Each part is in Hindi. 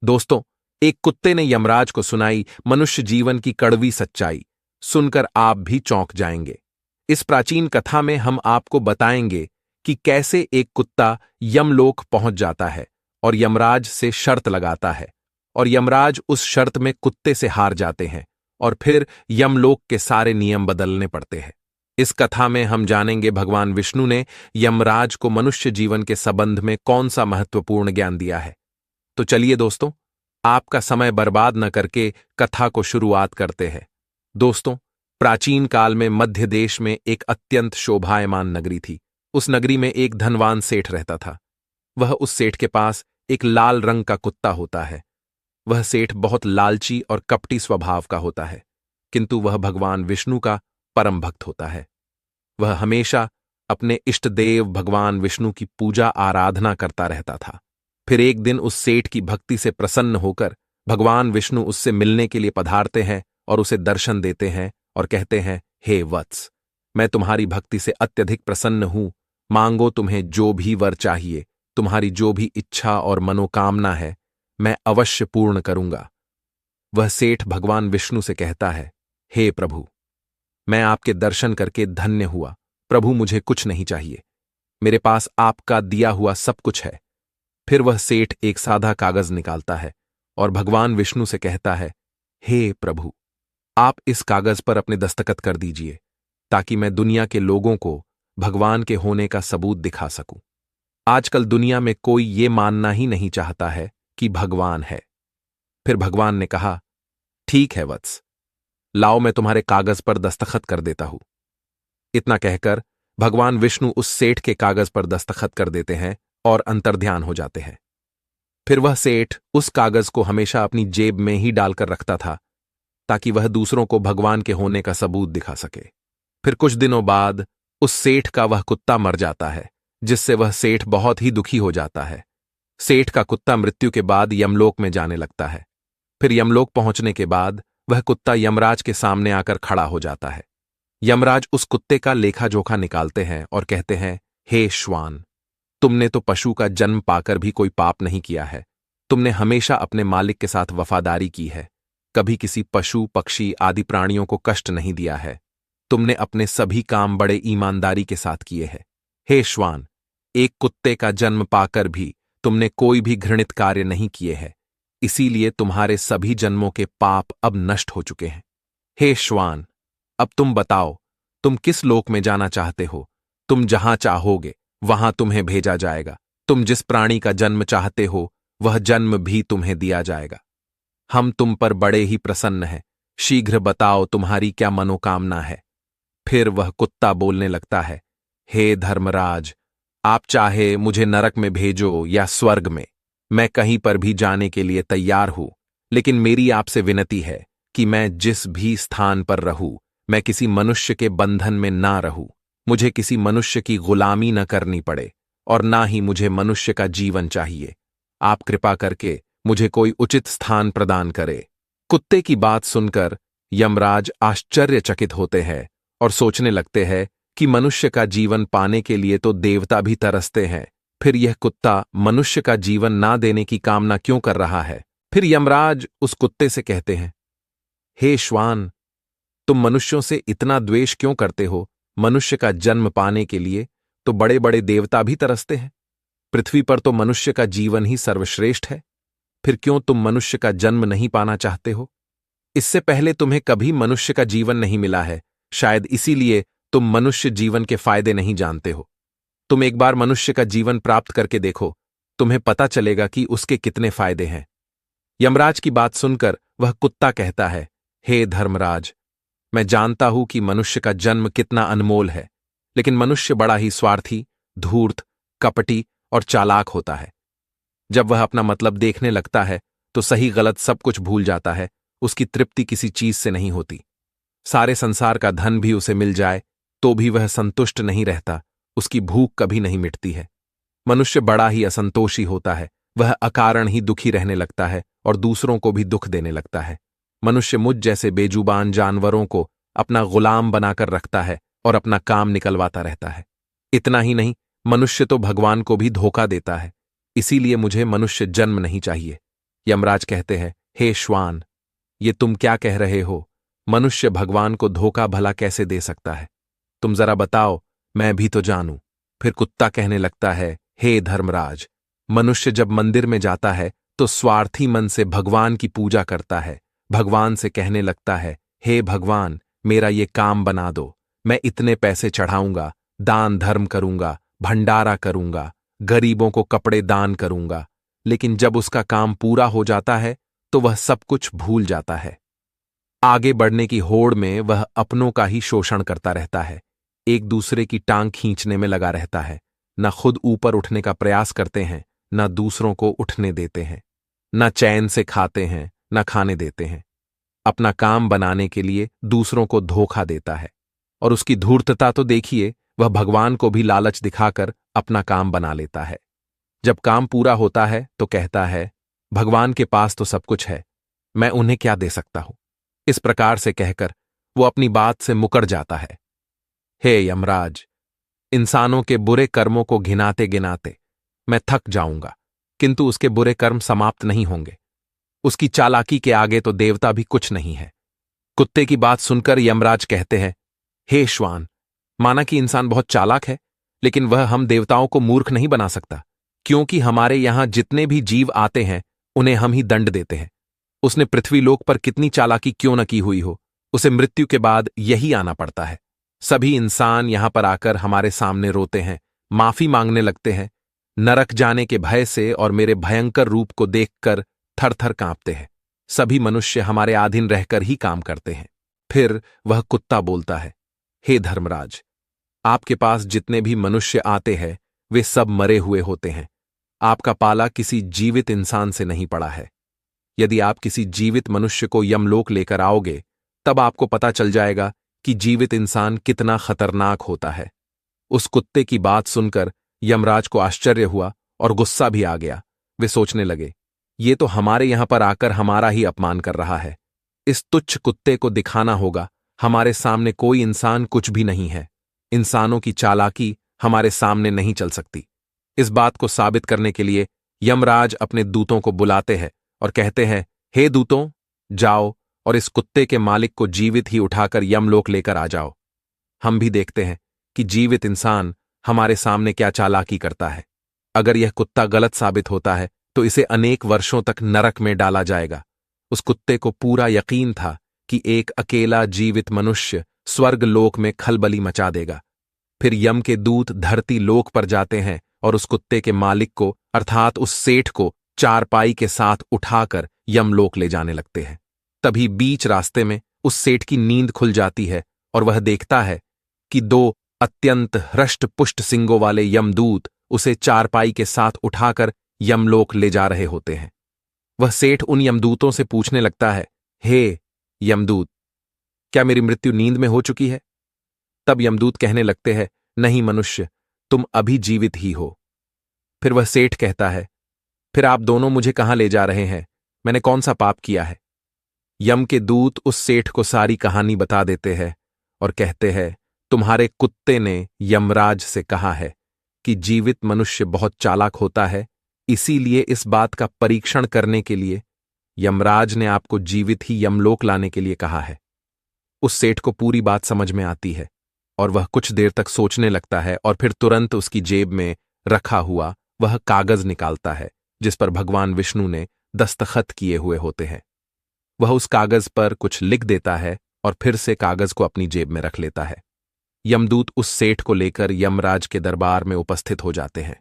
दोस्तों, एक कुत्ते ने यमराज को सुनाई मनुष्य जीवन की कड़वी सच्चाई। सुनकर आप भी चौंक जाएंगे। इस प्राचीन कथा में हम आपको बताएंगे कि कैसे एक कुत्ता यमलोक पहुंच जाता है और यमराज से शर्त लगाता है, और यमराज उस शर्त में कुत्ते से हार जाते हैं और फिर यमलोक के सारे नियम बदलने पड़ते हैं। इस कथा में हम जानेंगे भगवान विष्णु ने यमराज को मनुष्य जीवन के संबंध में कौन सा महत्वपूर्ण ज्ञान दिया है। तो चलिए दोस्तों, आपका समय बर्बाद न करके कथा को शुरुआत करते हैं। दोस्तों, प्राचीन काल में मध्य देश में एक अत्यंत शोभायमान नगरी थी। उस नगरी में एक धनवान सेठ रहता था। उस सेठ के पास एक लाल रंग का कुत्ता होता है। वह सेठ बहुत लालची और कपटी स्वभाव का होता है, किंतु वह भगवान विष्णु का परम भक्त होता है। वह हमेशा अपने इष्ट देव भगवान विष्णु की पूजा आराधना करता रहता था। फिर एक दिन उस सेठ की भक्ति से प्रसन्न होकर भगवान विष्णु उससे मिलने के लिए पधारते हैं और उसे दर्शन देते हैं और कहते हैं, हे वत्स, मैं तुम्हारी भक्ति से अत्यधिक प्रसन्न हूं। मांगो, तुम्हें जो भी वर चाहिए, तुम्हारी जो भी इच्छा और मनोकामना है, मैं अवश्य पूर्ण करूंगा। वह सेठ भगवान विष्णु से कहता है, हे प्रभु, मैं आपके दर्शन करके धन्य हुआ। प्रभु, मुझे कुछ नहीं चाहिए, मेरे पास आपका दिया हुआ सब कुछ है। फिर वह सेठ एक सादा कागज निकालता है और भगवान विष्णु से कहता है, हे प्रभु, आप इस कागज पर अपने दस्तखत कर दीजिए, ताकि मैं दुनिया के लोगों को भगवान के होने का सबूत दिखा सकूं। आजकल दुनिया में कोई ये मानना ही नहीं चाहता है कि भगवान है। फिर भगवान ने कहा, ठीक है वत्स, लाओ, मैं तुम्हारे कागज पर दस्तखत कर देता हूं। इतना कहकर भगवान विष्णु उस सेठ के कागज पर दस्तखत कर देते हैं और अंतर्ध्यान हो जाते हैं। फिर वह सेठ उस कागज को हमेशा अपनी जेब में ही डालकर रखता था, ताकि वह दूसरों को भगवान के होने का सबूत दिखा सके। फिर कुछ दिनों बाद उस सेठ का वह कुत्ता मर जाता है, जिससे वह सेठ बहुत ही दुखी हो जाता है। सेठ का कुत्ता मृत्यु के बाद यमलोक में जाने लगता है। फिर यमलोक पहुंचने के बाद वह कुत्ता यमराज के सामने आकर खड़ा हो जाता है। यमराज उस कुत्ते का लेखा जोखा निकालते हैं और कहते हैं, हे श्वान, तुमने तो पशु का जन्म पाकर भी कोई पाप नहीं किया है। तुमने हमेशा अपने मालिक के साथ वफादारी की है, कभी किसी पशु पक्षी आदि प्राणियों को कष्ट नहीं दिया है। तुमने अपने सभी काम बड़े ईमानदारी के साथ किए हैं। हे श्वान, एक कुत्ते का जन्म पाकर भी तुमने कोई भी घृणित कार्य नहीं किए हैं, इसीलिए तुम्हारे सभी जन्मों के पाप अब नष्ट हो चुके हैं। हे श्वान, अब तुम बताओ, तुम किस लोक में जाना चाहते हो? तुम जहां चाहोगे वहां तुम्हें भेजा जाएगा। तुम जिस प्राणी का जन्म चाहते हो वह जन्म भी तुम्हें दिया जाएगा। हम तुम पर बड़े ही प्रसन्न हैं। शीघ्र बताओ, तुम्हारी क्या मनोकामना है? फिर वह कुत्ता बोलने लगता है, हे धर्मराज, आप चाहे मुझे नरक में भेजो या स्वर्ग में, मैं कहीं पर भी जाने के लिए तैयार हूं। लेकिन मेरी आपसे विनती है कि मैं जिस भी स्थान पर रहूं, मैं किसी मनुष्य के बंधन में ना रहूं। मुझे किसी मनुष्य की गुलामी न करनी पड़े और ना ही मुझे मनुष्य का जीवन चाहिए। आप कृपा करके मुझे कोई उचित स्थान प्रदान करे। कुत्ते की बात सुनकर यमराज आश्चर्यचकित होते हैं और सोचने लगते हैं कि मनुष्य का जीवन पाने के लिए तो देवता भी तरसते हैं, फिर यह कुत्ता मनुष्य का जीवन ना देने की कामना क्यों कर रहा है? फिर यमराज उस कुत्ते से कहते हैं, हे श्वान, तुम मनुष्यों से इतना द्वेष क्यों करते हो? मनुष्य का जन्म पाने के लिए तो बड़े बड़े देवता भी तरसते हैं। पृथ्वी पर तो मनुष्य का जीवन ही सर्वश्रेष्ठ है। फिर क्यों तुम मनुष्य का जन्म नहीं पाना चाहते हो? इससे पहले तुम्हें कभी मनुष्य का जीवन नहीं मिला है, शायद इसीलिए तुम मनुष्य जीवन के फायदे नहीं जानते हो। तुम एक बार मनुष्य का जीवन प्राप्त करके देखो, तुम्हें पता चलेगा कि उसके कितने फायदे हैं। यमराज की बात सुनकर वह कुत्ता कहता है, हे धर्मराज, मैं जानता हूं कि मनुष्य का जन्म कितना अनमोल है, लेकिन मनुष्य बड़ा ही स्वार्थी, धूर्त, कपटी और चालाक होता है। जब वह अपना मतलब देखने लगता है तो सही गलत सब कुछ भूल जाता है। उसकी तृप्ति किसी चीज से नहीं होती। सारे संसार का धन भी उसे मिल जाए तो भी वह संतुष्ट नहीं रहता। उसकी भूख कभी नहीं मिटती है। मनुष्य बड़ा ही असंतोषी होता है। वह अकारण ही दुखी रहने लगता है और दूसरों को भी दुख देने लगता है। मनुष्य मुझ जैसे बेजुबान जानवरों को अपना गुलाम बनाकर रखता है और अपना काम निकलवाता रहता है। इतना ही नहीं, मनुष्य तो भगवान को भी धोखा देता है। इसीलिए मुझे मनुष्य जन्म नहीं चाहिए। यमराज कहते हैं, हे श्वान, ये तुम क्या कह रहे हो? मनुष्य भगवान को धोखा भला कैसे दे सकता है? तुम जरा बताओ, मैं भी तो जानूं। फिर कुत्ता कहने लगता है, हे धर्मराज, मनुष्य जब मंदिर में जाता है तो स्वार्थी मन से भगवान की पूजा करता है। भगवान से कहने लगता है, हे भगवान, मेरा ये काम बना दो, मैं इतने पैसे चढ़ाऊंगा, दान धर्म करूंगा, भंडारा करूंगा, गरीबों को कपड़े दान करूंगा। लेकिन जब उसका काम पूरा हो जाता है तो वह सब कुछ भूल जाता है। आगे बढ़ने की होड़ में वह अपनों का ही शोषण करता रहता है, एक दूसरे की टांग खींचने में लगा रहता है, न खुद ऊपर उठने का प्रयास करते हैं, न दूसरों को उठने देते हैं, न चैन से खाते हैं, न खाने देते हैं। अपना काम बनाने के लिए दूसरों को धोखा देता है। और उसकी धूर्तता तो देखिए, वह भगवान को भी लालच दिखाकर अपना काम बना लेता है। जब काम पूरा होता है तो कहता है, भगवान के पास तो सब कुछ है, मैं उन्हें क्या दे सकता हूं। इस प्रकार से कहकर वो अपनी बात से मुकर जाता है। हे यमराज, इंसानों के बुरे कर्मों को घिनाते गिनाते मैं थक जाऊंगा, किंतु उसके बुरे कर्म समाप्त नहीं होंगे। उसकी चालाकी के आगे तो देवता भी कुछ नहीं है। कुत्ते की बात सुनकर यमराज कहते हैं, हे श्वान, माना कि इंसान बहुत चालाक है, लेकिन वह हम देवताओं को मूर्ख नहीं बना सकता, क्योंकि हमारे यहां जितने भी जीव आते हैं उन्हें हम ही दंड देते हैं। उसने पृथ्वीलोक पर कितनी चालाकी क्यों न की हुई हो, उसे मृत्यु के बाद यही आना पड़ता है। सभी इंसान यहां पर आकर हमारे सामने रोते हैं, माफी मांगने लगते हैं, नरक जाने के भय से और मेरे भयंकर रूप को देखकर थर थर कांपते हैं। सभी मनुष्य हमारे अधीन रहकर ही काम करते हैं। फिर वह कुत्ता बोलता है, हे धर्मराज, आपके पास जितने भी मनुष्य आते हैं वे सब मरे हुए होते हैं। आपका पाला किसी जीवित इंसान से नहीं पड़ा है। यदि आप किसी जीवित मनुष्य को यमलोक लेकर आओगे तब आपको पता चल जाएगा कि जीवित इंसान कितना खतरनाक होता है। उस कुत्ते की बात सुनकर यमराज को आश्चर्य हुआ और गुस्सा भी आ गया। वे सोचने लगे, ये तो हमारे यहां पर आकर हमारा ही अपमान कर रहा है। इस तुच्छ कुत्ते को दिखाना होगा हमारे सामने कोई इंसान कुछ भी नहीं है। इंसानों की चालाकी हमारे सामने नहीं चल सकती। इस बात को साबित करने के लिए यमराज अपने दूतों को बुलाते हैं और कहते हैं, हे दूतों, जाओ और इस कुत्ते के मालिक को जीवित ही उठाकर यमलोक लेकर आ जाओ। हम भी देखते हैं कि जीवित इंसान हमारे सामने क्या चालाकी करता है। अगर यह कुत्ता गलत साबित होता है तो इसे अनेक वर्षों तक नरक में डाला जाएगा। उस कुत्ते को पूरा यकीन था कि एक अकेला जीवित मनुष्य स्वर्ग लोक में खलबली मचा देगा। फिर यम के दूत धरती लोक पर जाते हैं और उस कुत्ते के मालिक को अर्थात उस सेठ को चारपाई के साथ उठाकर यमलोक ले जाने लगते हैं। तभी बीच रास्ते में उस सेठ की नींद खुल जाती है और वह देखता है कि दो अत्यंत हृष्ट पुष्ट सिंगों वाले यमदूत उसे चारपाई के साथ उठाकर यमलोक ले जा रहे होते हैं। वह सेठ उन यमदूतों से पूछने लगता है, हे यमदूत, क्या मेरी मृत्यु नींद में हो चुकी है? तब यमदूत कहने लगते हैं, नहीं मनुष्य, तुम अभी जीवित ही हो। फिर वह सेठ कहता है, फिर आप दोनों मुझे कहां ले जा रहे हैं? मैंने कौन सा पाप किया है? यम के दूत उस सेठ को सारी कहानी बता देते हैं और कहते हैं, तुम्हारे कुत्ते ने यमराज से कहा है कि जीवित मनुष्य बहुत चालाक होता है, इसीलिए इस बात का परीक्षण करने के लिए यमराज ने आपको जीवित ही यमलोक लाने के लिए कहा है। उस सेठ को पूरी बात समझ में आती है और वह कुछ देर तक सोचने लगता है और फिर तुरंत उसकी जेब में रखा हुआ वह कागज निकालता है जिस पर भगवान विष्णु ने दस्तखत किए हुए होते हैं। वह उस कागज पर कुछ लिख देता है और फिर से कागज को अपनी जेब में रख लेता है। यमदूत उस सेठ को लेकर यमराज के दरबार में उपस्थित हो जाते हैं।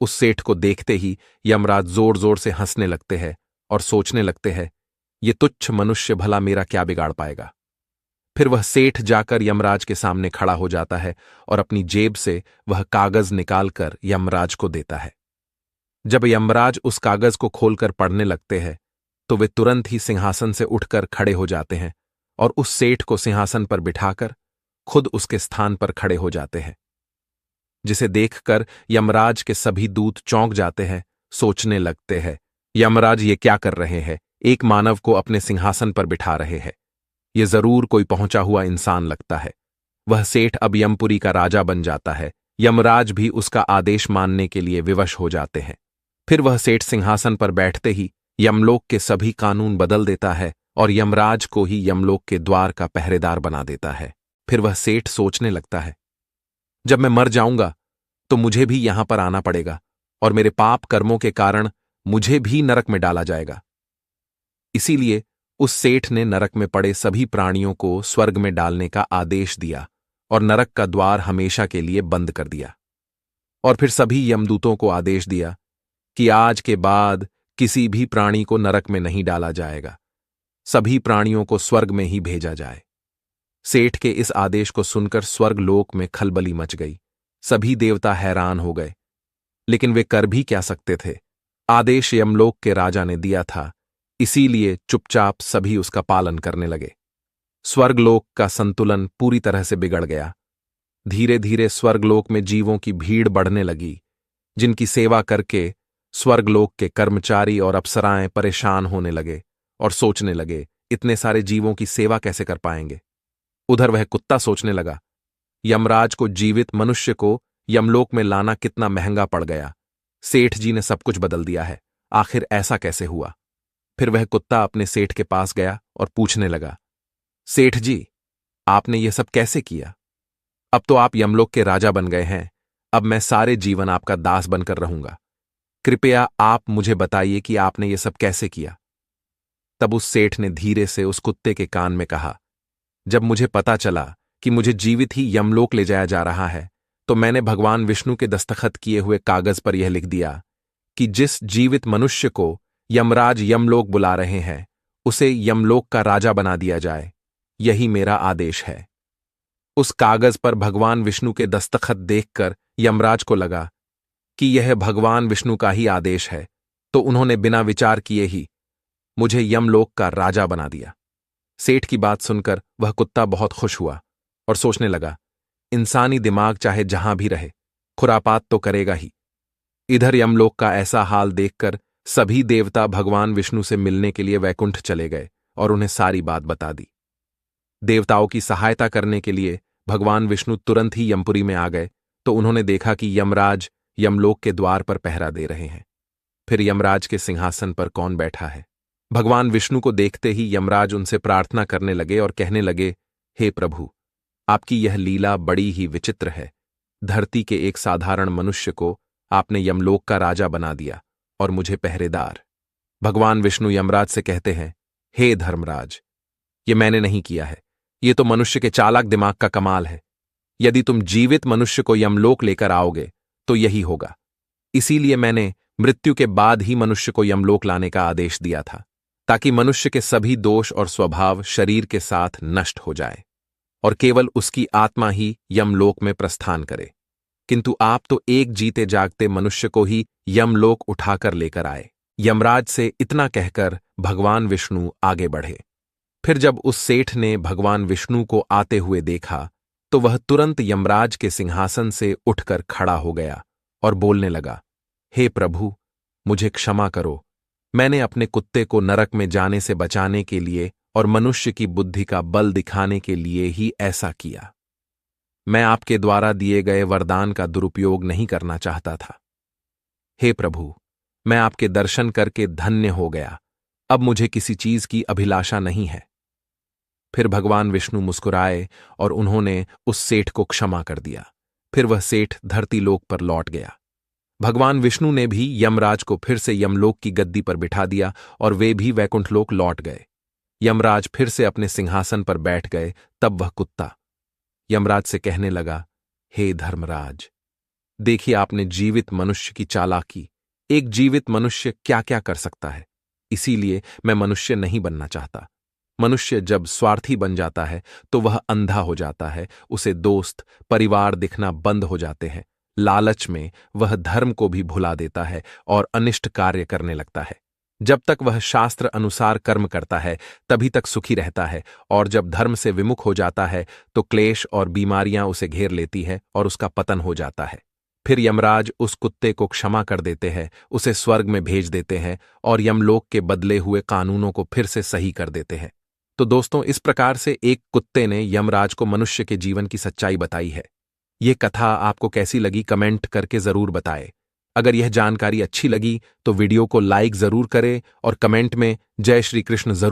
उस सेठ को देखते ही यमराज जोर जोर से हंसने लगते हैं और सोचने लगते हैं, ये तुच्छ मनुष्य भला मेरा क्या बिगाड़ पाएगा। फिर वह सेठ जाकर यमराज के सामने खड़ा हो जाता है और अपनी जेब से वह कागज निकालकर यमराज को देता है। जब यमराज उस कागज को खोलकर पढ़ने लगते हैं तो वे तुरंत ही सिंहासन से उठकर खड़े हो जाते हैं और उस सेठ को सिंहासन पर बिठाकर खुद उसके स्थान पर खड़े हो जाते हैं, जिसे देखकर यमराज के सभी दूत चौंक जाते हैं, सोचने लगते हैं, यमराज ये क्या कर रहे हैं? एक मानव को अपने सिंहासन पर बिठा रहे हैं। ये जरूर कोई पहुंचा हुआ इंसान लगता है। वह सेठ अब यमपुरी का राजा बन जाता है। यमराज भी उसका आदेश मानने के लिए विवश हो जाते हैं। फिर वह सेठ सिंहासन पर बैठते ही यमलोक के सभी कानून बदल देता है और यमराज को ही यमलोक के द्वार का पहरेदार बना देता है। फिर वह सेठ सोचने लगता है, जब मैं मर जाऊंगा तो मुझे भी यहां पर आना पड़ेगा और मेरे पाप कर्मों के कारण मुझे भी नरक में डाला जाएगा। इसीलिए उस सेठ ने नरक में पड़े सभी प्राणियों को स्वर्ग में डालने का आदेश दिया और नरक का द्वार हमेशा के लिए बंद कर दिया। और फिर सभी यमदूतों को आदेश दिया कि आज के बाद किसी भी प्राणी को नरक में नहीं डाला जाएगा, सभी प्राणियों को स्वर्ग में ही भेजा जाए। सेठ के इस आदेश को सुनकर स्वर्गलोक में खलबली मच गई। सभी देवता हैरान हो गए, लेकिन वे कर भी क्या सकते थे। आदेश यमलोक के राजा ने दिया था, इसीलिए चुपचाप सभी उसका पालन करने लगे। स्वर्गलोक का संतुलन पूरी तरह से बिगड़ गया। धीरे धीरे स्वर्गलोक में जीवों की भीड़ बढ़ने लगी, जिनकी सेवा करके स्वर्गलोक के कर्मचारी और अप्सराएं परेशान होने लगे और सोचने लगे, इतने सारे जीवों की सेवा कैसे कर पाएंगे। उधर वह कुत्ता सोचने लगा, यमराज को जीवित मनुष्य को यमलोक में लाना कितना महंगा पड़ गया। सेठ जी ने सब कुछ बदल दिया है, आखिर ऐसा कैसे हुआ। फिर वह कुत्ता अपने सेठ के पास गया और पूछने लगा, सेठ जी, आपने ये सब कैसे किया? अब तो आप यमलोक के राजा बन गए हैं, अब मैं सारे जीवन आपका दास बनकर रहूंगा। कृपया आप मुझे बताइए कि आपने ये सब कैसे किया। तब उस सेठ ने धीरे से उस कुत्ते के कान में कहा, जब मुझे पता चला कि मुझे जीवित ही यमलोक ले जाया जा रहा है, तो मैंने भगवान विष्णु के दस्तखत किए हुए कागज पर यह लिख दिया कि जिस जीवित मनुष्य को यमराज यमलोक बुला रहे हैं, उसे यमलोक का राजा बना दिया जाए। यही मेरा आदेश है। उस कागज पर भगवान विष्णु के दस्तखत देखकर यमराज को लगा कि यह भगवान विष्णु का ही आदेश है, तो उन्होंने बिना विचार किए ही मुझे यमलोक का राजा बना दिया। सेठ की बात सुनकर वह कुत्ता बहुत खुश हुआ और सोचने लगा, इंसानी दिमाग चाहे जहां भी रहे, खुरापात तो करेगा ही। इधर यमलोक का ऐसा हाल देखकर सभी देवता भगवान विष्णु से मिलने के लिए वैकुंठ चले गए और उन्हें सारी बात बता दी। देवताओं की सहायता करने के लिए भगवान विष्णु तुरंत ही यमपुरी में आ गए, तो उन्होंने देखा कि यमराज यमलोक के द्वार पर पहरा दे रहे हैं। फिर यमराज के सिंहासन पर कौन बैठा है? भगवान विष्णु को देखते ही यमराज उनसे प्रार्थना करने लगे और कहने लगे, हे प्रभु, आपकी यह लीला बड़ी ही विचित्र है। धरती के एक साधारण मनुष्य को आपने यमलोक का राजा बना दिया और मुझे पहरेदार। भगवान विष्णु यमराज से कहते हैं, हे धर्मराज, ये मैंने नहीं किया है, ये तो मनुष्य के चालाक दिमाग का कमाल है। यदि तुम जीवित मनुष्य को यमलोक लेकर आओगे तो यही होगा। इसीलिए मैंने मृत्यु के बाद ही मनुष्य को यमलोक लाने का आदेश दिया था, ताकि मनुष्य के सभी दोष और स्वभाव शरीर के साथ नष्ट हो जाए और केवल उसकी आत्मा ही यमलोक में प्रस्थान करे। किंतु आप तो एक जीते जागते मनुष्य को ही यमलोक उठाकर लेकर आए। यमराज से इतना कहकर भगवान विष्णु आगे बढ़े। फिर जब उस सेठ ने भगवान विष्णु को आते हुए देखा, तो वह तुरंत यमराज के सिंहासन से उठकर खड़ा हो गया और बोलने लगा, हे प्रभु, मुझे क्षमा करो। मैंने अपने कुत्ते को नरक में जाने से बचाने के लिए और मनुष्य की बुद्धि का बल दिखाने के लिए ही ऐसा किया। मैं आपके द्वारा दिए गए वरदान का दुरुपयोग नहीं करना चाहता था। हे प्रभु, मैं आपके दर्शन करके धन्य हो गया। अब मुझे किसी चीज की अभिलाषा नहीं है। फिर भगवान विष्णु मुस्कुराए और उन्होंने उस सेठ को क्षमा कर दिया। फिर वह सेठ धरती लोक पर लौट गया। भगवान विष्णु ने भी यमराज को फिर से यमलोक की गद्दी पर बिठा दिया और वे भी वैकुंठलोक लौट गए। यमराज फिर से अपने सिंहासन पर बैठ गए। तब वह कुत्ता यमराज से कहने लगा, हे धर्मराज, देखिए आपने जीवित मनुष्य की चालाकी। एक जीवित मनुष्य क्या क्या कर सकता है। इसीलिए मैं मनुष्य नहीं बनना चाहता। मनुष्य जब स्वार्थी बन जाता है तो वह अंधा हो जाता है, उसे दोस्त परिवार दिखना बंद हो जाते हैं। लालच में वह धर्म को भी भुला देता है और अनिष्ट कार्य करने लगता है। जब तक वह शास्त्र अनुसार कर्म करता है तभी तक सुखी रहता है, और जब धर्म से विमुख हो जाता है तो क्लेश और बीमारियां उसे घेर लेती है और उसका पतन हो जाता है। फिर यमराज उस कुत्ते को क्षमा कर देते हैं, उसे स्वर्ग में भेज देते हैं और यमलोक के बदले हुए कानूनों को फिर से सही कर देते हैं। तो दोस्तों, इस प्रकार से एक कुत्ते ने यमराज को मनुष्य के जीवन की सच्चाई बताई है। ये कथा आपको कैसी लगी कमेंट करके जरूर बताएं। अगर यह जानकारी अच्छी लगी तो वीडियो को लाइक जरूर करें और कमेंट में जय श्री कृष्ण जरूर